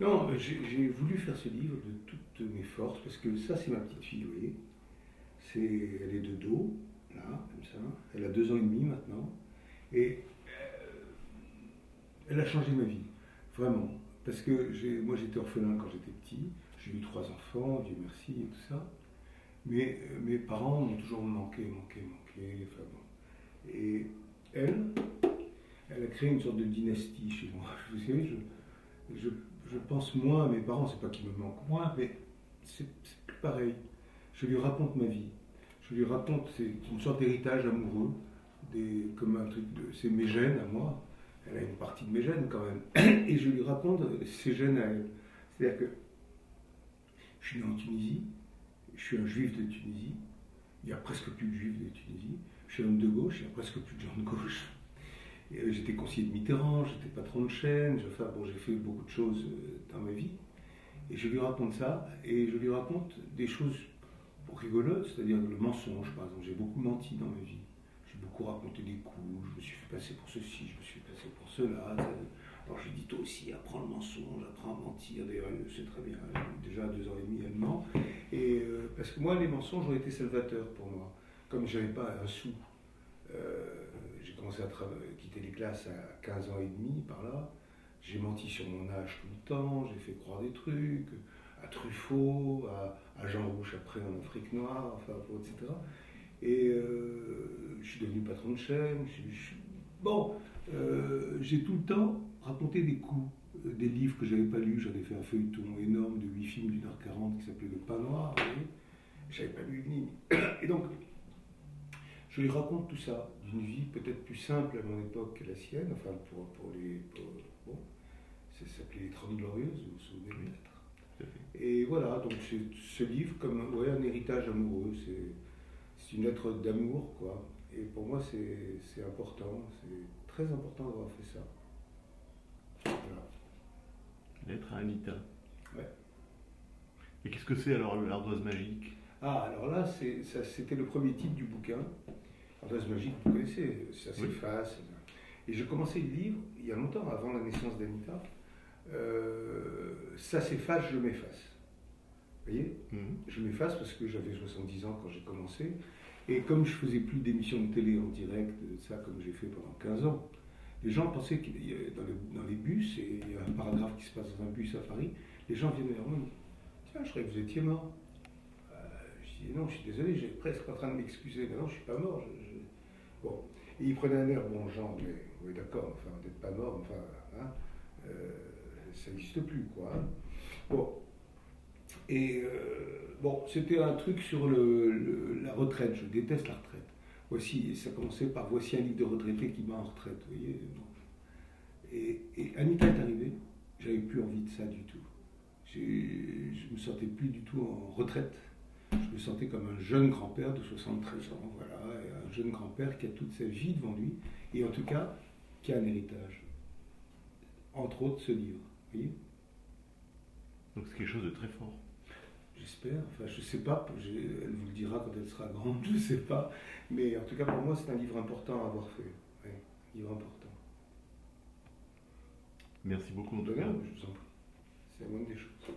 Non, j'ai voulu faire ce livre de toutes mes forces, parce que ça, c'est ma petite fille, vous voyez. Elle est de dos, là, comme ça. Elle a 2 ans et demi maintenant. Et elle a changé ma vie, vraiment. Parce que moi, j'étais orphelin quand j'étais petit. J'ai eu 3 enfants, Dieu merci, et tout ça. Mais mes parents m'ont toujours manqué. Enfin, bon. Et elle a créé une sorte de dynastie chez moi. Vous savez, je pense moins à mes parents, c'est pas qu'ils me manquent moins, mais c'est plus pareil. Je lui raconte ma vie. Je lui raconte, c'est une sorte d'héritage amoureux, comme un truc de. C'est mes gènes à moi. Elle a une partie de mes gènes quand même. Et je lui raconte ses gènes à elle. C'est-à-dire que je suis né en Tunisie, je suis un juif de Tunisie, il n'y a presque plus de juifs de Tunisie. Je suis homme de gauche, il n'y a presque plus de gens de gauche. J'étais conseiller de Mitterrand, j'étais patron de chaîne, j'ai fait beaucoup de choses dans ma vie. Et je lui raconte ça, et je lui raconte des choses rigolotes, c'est-à-dire le mensonge, par exemple. J'ai beaucoup menti dans ma vie. J'ai beaucoup raconté des coups, je me suis fait passer pour ceci, je me suis fait passer pour cela. Alors je lui dis, toi aussi, apprends le mensonge, apprends à mentir. D'ailleurs, elle le sait très bien, déjà à 2 ans et demi, elle ment. Et parce que moi, les mensonges ont été salvateurs pour moi. Comme je n'avais pas un sou, j'ai commencé à quitter les classes à 15 ans et demi, par là. J'ai menti sur mon âge tout le temps, j'ai fait croire des trucs, à Truffaut, à Jean Rouch après en Afrique noire, enfin, etc. Et je suis devenu patron de chaîne. J'ai tout le temps raconté des coups, des livres que je n'avais pas lus. J'en ai fait un feuilleton énorme de 8 films d'1h40 qui s'appelait Le Pain Noir. Je n'avais pas lu une ligne. Et donc, je lui raconte tout ça, d'une vie peut-être plus simple à mon époque que la sienne, enfin bon, ça s'appelait Les 30 Glorieuses, vous vous souvenez peut-être. Et voilà, donc c'est ce livre comme un héritage amoureux, c'est une lettre d'amour, quoi. Et pour moi, c'est important, c'est très important d'avoir fait ça. Voilà. Lettre à Anita. Ouais. Et qu'est-ce que c'est alors l'ardoise magique? Ah, alors là, c'était le premier titre du bouquin. L'ardoise magique, vous connaissez, ça s'efface. Oui. Et je commençais le livre il y a longtemps, avant la naissance d'Anita. Ça s'efface, je m'efface. Vous voyez, je m'efface parce que j'avais 70 ans quand j'ai commencé. Et comme je faisais plus d'émissions de télé en direct, ça comme j'ai fait pendant 15 ans, les gens pensaient que dans les bus, et il y a un paragraphe qui se passe dans un bus à Paris, les gens viennent vers moi et me disent, tiens, je croyais que vous étiez mort. Je dis non, je suis désolé, j'étais presque en train de m'excuser, mais non, je ne suis pas mort. Bon, et ils prenaient un air bon genre, mais oui d'accord, enfin, vous n'êtes pas mort, enfin, hein, ça n'existe plus, quoi. Hein. Bon. Et c'était un truc sur la retraite. Je déteste la retraite. Ça commençait par voici un livre de retraité qui m'a en retraite. Vous voyez. Et Anita est arrivée. J'avais plus envie de ça du tout. Je me sentais plus du tout en retraite. Je me sentais comme un jeune grand-père de 73 ans. Voilà, un jeune grand-père qui a toute sa vie devant lui et en tout cas qui a un héritage. Entre autres, ce livre. Vous voyez. Donc c'est quelque chose de très fort. J'espère, enfin je ne sais pas, elle vous le dira quand elle sera grande, je ne sais pas, mais en tout cas pour moi c'est un livre important à avoir fait, oui, un livre important. Merci beaucoup en tout cas. Je vous en prie, c'est la moindre des choses.